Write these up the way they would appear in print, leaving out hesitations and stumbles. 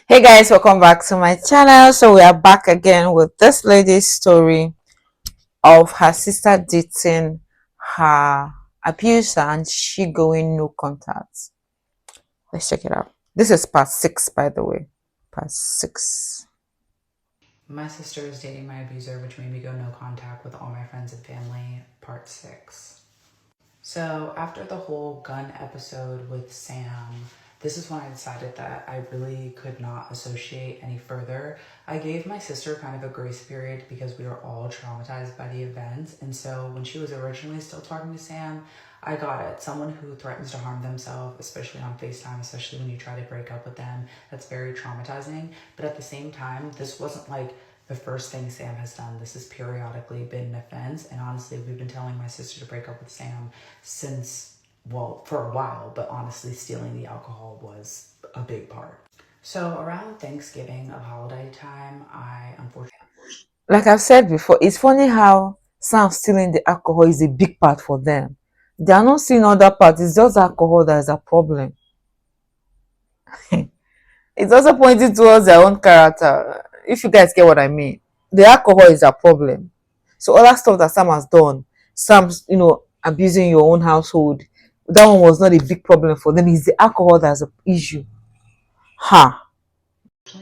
Hey guys, welcome back to my channel. So we are back again with this lady's story of her sister dating her abuser and she going no contact. Let's check it out. This is part 6, by the way. Part 6. My sister is dating my abuser, which made me go no contact with all my friends and family, part 6. So, after the whole gun episode with Sam, this is when I decided that I really could not associate any further. I gave my sister kind of a grace period because we were all traumatized by the events. And so, when she was originally still talking to Sam, I got it. Someone who threatens to harm themselves, especially on FaceTime, especially when you try to break up with them, that's very traumatizing. But at the same time, this wasn't like the first thing Sam has done. This has periodically been an offense. And honestly, we've been telling my sister to break up with Sam since, well, for a while, but honestly, stealing the alcohol was a big part. So around Thanksgiving of holiday time, I unfortunately. Like I've said before, it's funny how Sam stealing the alcohol is a big part for them. They are not seeing other parts, it's just alcohol that is a problem. It's also pointing towards their own character, if you guys get what I mean. The alcohol is a problem. So other stuff that Sam has done, Sam's, abusing your own household, that one was not a big problem for them. It's the alcohol that's an issue. Ha.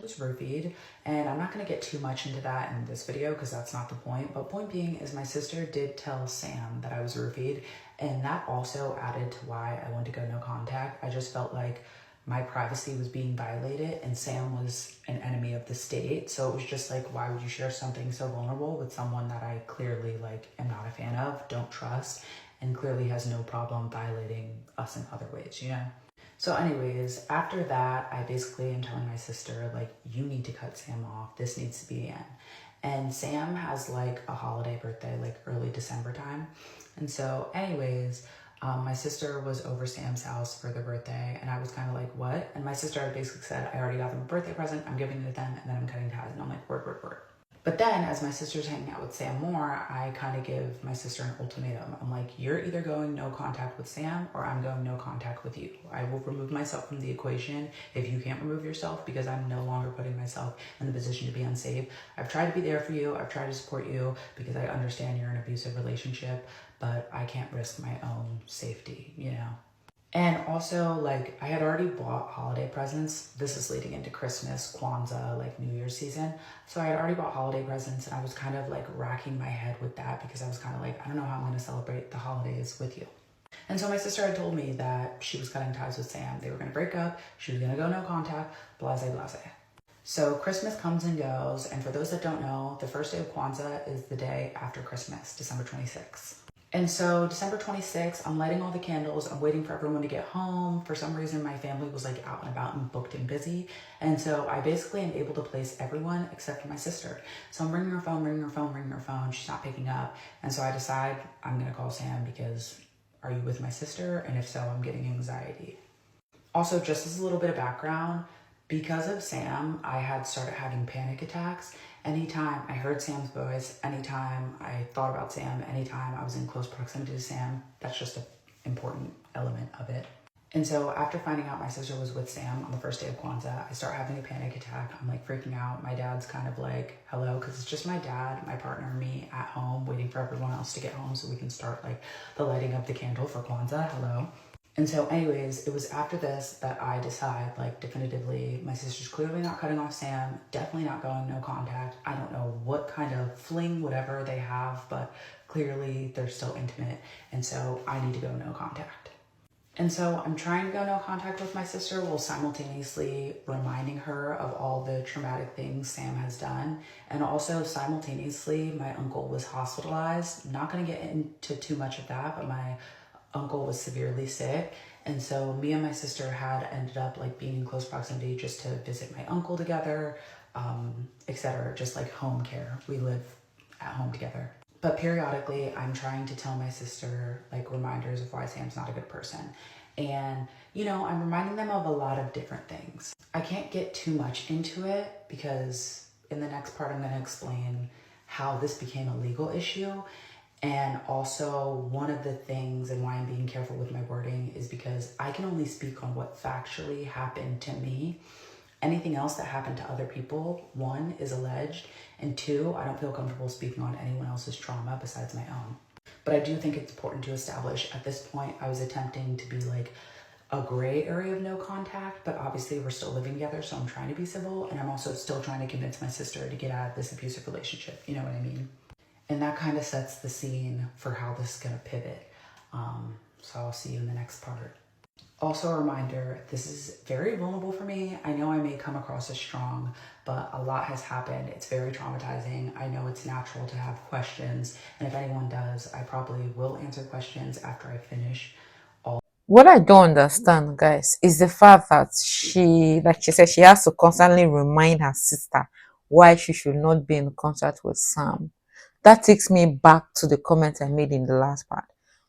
Was roofied, and I'm not going to get too much into that in this video because that's not the point, but point being is my sister did tell Sam that I was roofied, and that also added to why I wanted to go no contact. I just felt like my privacy was being violated and Sam was an enemy of the state, so it was just like, why would you share something so vulnerable with someone that I clearly am not a fan of, don't trust, and clearly has no problem violating us in other ways, you know? So anyways, after that, I basically am telling my sister, you need to cut Sam off. This needs to be the end. And Sam has a holiday birthday, early December time. And so anyways, my sister was over Sam's house for their birthday and I was kind of like, what? And my sister had basically said, I already got them a birthday present. I'm giving it to them and then I'm cutting ties. And I'm like, word, word, word. But then, as my sister's hanging out with Sam more, I kind of give my sister an ultimatum. I'm like, you're either going no contact with Sam or I'm going no contact with you. I will remove myself from the equation if you can't remove yourself because I'm no longer putting myself in the position to be unsafe. I've tried to be there for you. I've tried to support you because I understand you're in an abusive relationship, but I can't risk my own safety, you know? And also, I had already bought holiday presents. This is leading into Christmas, Kwanzaa, New Year's season. So I had already bought holiday presents and I was kind of racking my head with that because I was kind of like, I don't know how I'm going to celebrate the holidays with you. And so my sister had told me that she was cutting ties with Sam. They were going to break up. She was going to go no contact, blase, blase. So Christmas comes and goes. And for those that don't know, the first day of Kwanzaa is the day after Christmas, December 26th. And so December 26th, I'm lighting all the candles. I'm waiting for everyone to get home. For some reason, my family was out and about and booked and busy. And so I basically am able to place everyone except for my sister. So I'm ringing her phone, ringing her phone, ringing her phone. She's not picking up. And so I decide I'm going to call Sam because are you with my sister? And if so, I'm getting anxiety. Also, just as a little bit of background, because of Sam, I had started having panic attacks. Anytime I heard Sam's voice, anytime I thought about Sam, anytime I was in close proximity to Sam, that's just an important element of it. And so after finding out my sister was with Sam on the first day of Kwanzaa, I start having a panic attack. I'm freaking out. My dad's kind of like, hello, because it's just my dad, my partner, me at home, waiting for everyone else to get home so we can start the lighting of the candle for Kwanzaa. Hello. And so anyways, it was after this that I decide definitively my sister's clearly not cutting off Sam, definitely not going no contact. I don't know what kind of fling, whatever they have, but clearly they're still intimate. And so I need to go no contact. And so I'm trying to go no contact with my sister while simultaneously reminding her of all the traumatic things Sam has done. And also simultaneously, my uncle was hospitalized. Not going to get into too much of that, but my uncle was severely sick. And so me and my sister had ended up being in close proximity just to visit my uncle together, etc. Just home care. We live at home together. But periodically, I'm trying to tell my sister reminders of why Sam's not a good person. And, I'm reminding them of a lot of different things. I can't get too much into it because in the next part, I'm going to explain how this became a legal issue. And also, one of the things and why I'm being careful with my wording is because I can only speak on what factually happened to me. Anything else that happened to other people, one, is alleged, and two, I don't feel comfortable speaking on anyone else's trauma besides my own. But I do think it's important to establish at this point, I was attempting to be like a gray area of no contact, but obviously we're still living together, so I'm trying to be civil, and I'm also still trying to convince my sister to get out of this abusive relationship. You know what I mean? And that kind of sets the scene for how this is going to pivot. So I'll see you in the next part. Also, a reminder, this is very vulnerable for me. I know I may come across as strong, but a lot has happened. It's very traumatizing. I know it's natural to have questions, and if anyone does, I probably will answer questions after I finish. What I don't understand, guys, is the fact that she, like she said, she has to constantly remind her sister why she should not be in contact with Sam. That takes me back to the comment I made in the last part.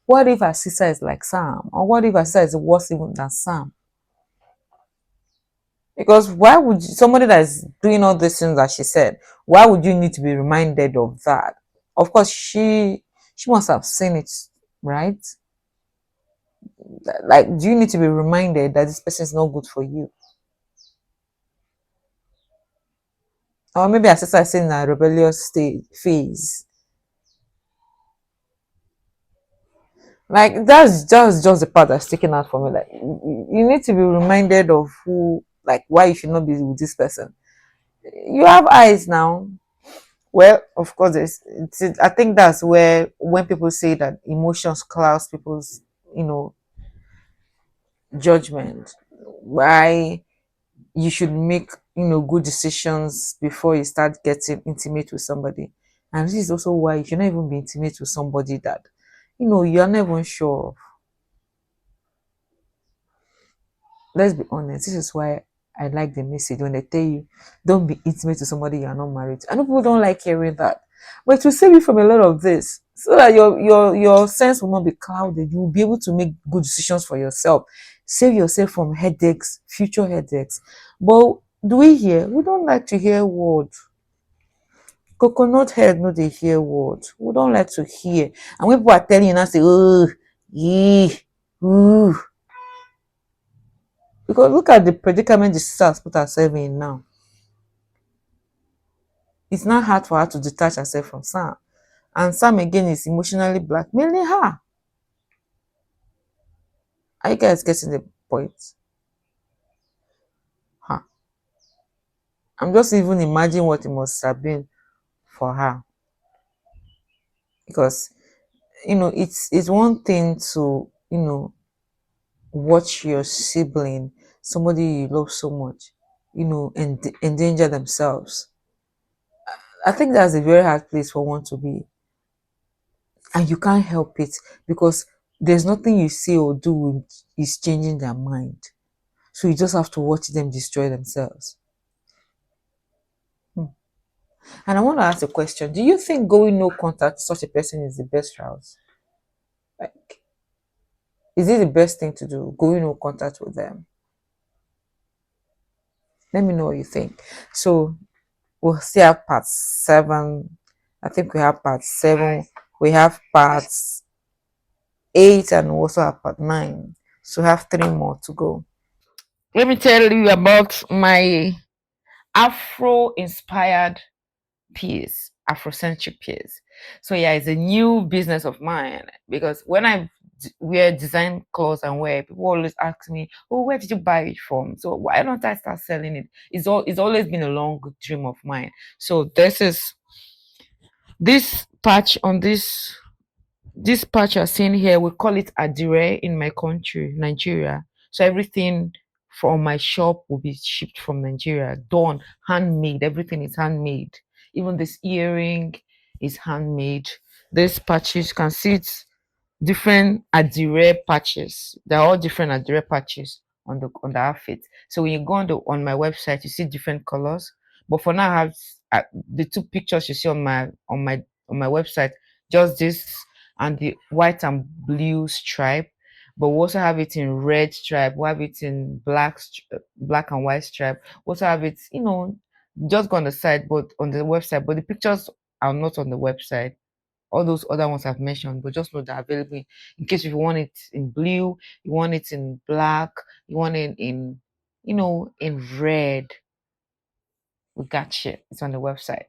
What if her sister is like Sam? Or what if her sister is worse even than Sam? Because why would somebody that is doing all these things that she said, why would you need to be reminded of that? Of course, she must have seen it, right? Like, do you need to be reminded that this person is not good for you? Or maybe her sister is in a rebellious state phase. Like that's just the part that's sticking out for me. Like you need to be reminded of who, like why you should not be with this person. You have eyes now. Well, of course, I think that's where when people say that emotions clouds people's, you know, judgment. Why you should make, good decisions before you start getting intimate with somebody. And this is also why you should not even be intimate with somebody that, you're not even sure of. Let's be honest, this is why I like the message when they tell you don't be intimate with somebody you're not married to. I know people don't like hearing that. But to save you from a lot of this, so that your sense will not be clouded, you will be able to make good decisions for yourself. Save yourself from headaches, future headaches. But do we hear? We don't like to hear words. Coconut head no they hear words. We don't like to hear. And when people are telling you now say, oh, yeah, ooh. Because look at the predicament the sister has put herself in now. It's not hard for her to detach herself from Sam. And Sam again is emotionally blackmailing her. Are you guys getting the point? Huh. I'm just even imagining what it must have been for her. Because, it's one thing to, watch your sibling, somebody you love so much, endanger themselves. I think that's a very hard place for one to be. And you can't help it because there's nothing you say or do is changing their mind. So you just have to watch them destroy themselves. Hmm. And I want to ask a question. Do you think going no contact to such a person is the best route? Like, is it the best thing to do? Going no contact with them? Let me know what you think. So we'll still have part 7. I think we have part 7. We have parts 8 and we also have part 9. So we have 3 more to go. Let me tell you about my Afro inspired piece, Afrocentric piece. So yeah, it's a new business of mine because when I wear design clothes and wear, people always ask me, "Oh, where did you buy it from?" So why don't I start selling it? It's always been a long dream of mine. So this patch on this patch you're seeing here, we call it adire in my country, Nigeria. So everything from my shop will be shipped from Nigeria, done, handmade. Everything is handmade. Even this earring is handmade. This patches, you can see it's different adire patches. They're all different adire patches on the outfit. So when you go on my website, you see different colors. But for now, I have the 2 pictures you see on my website. Just this and the white and blue stripe. But we also have it in red stripe. We have it in black and white stripe. We also have it, just go on the site, but on the website. But the pictures are not on the website. All those other ones I've mentioned, but just know they're available in case if you want it in blue, you want it in black, you want it in red. We got you. It's on the website.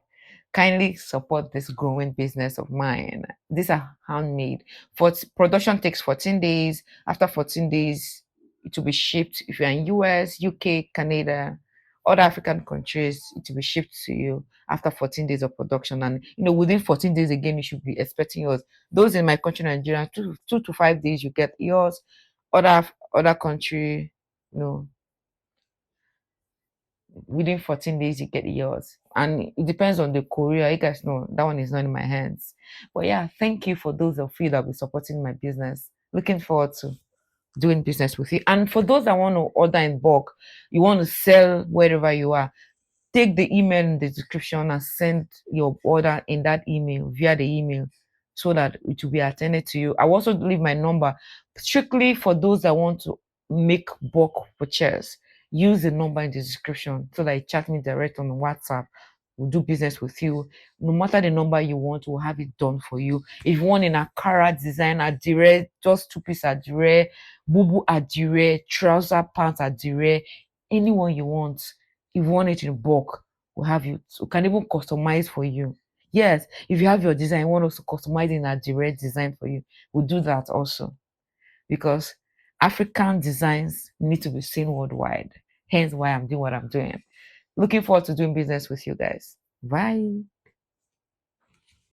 Kindly support this growing business of mine. These are handmade. For production takes 14 days. After 14 days, it will be shipped. If you're in US, UK, Canada, other African countries, it will be shipped to you after 14 days of production. And within 14 days again, you should be expecting yours. Those in my country, Nigeria, 2 to 5 days, you get yours. Other country, you know, within 14 days you get yours, and it depends on the courier. You guys know that one is not in my hands. But yeah, thank you for those of you that will be supporting my business. Looking forward to doing business with you. And for those that want to order in bulk, you want to sell wherever you are, take the email in the description and send your order in that email, via the email, so that it will be attended to you. I will also leave my number strictly for those that want to make bulk purchase. Use the number in the description so that you chat me direct on WhatsApp. We'll do business with you. No matter the number you want, we'll have it done for you. If you want in a Akara design, Adire, just two-piece Adire, Bubu Adire, trouser pants Adire, anyone you want. If you want it in bulk, we'll have you. We can even customize for you. Yes, if you have your design, you want us to customize in a direct design for you, we'll do that also. Because African designs need to be seen worldwide. Hence why I'm doing what I'm doing. Looking forward to doing business with you guys. Bye.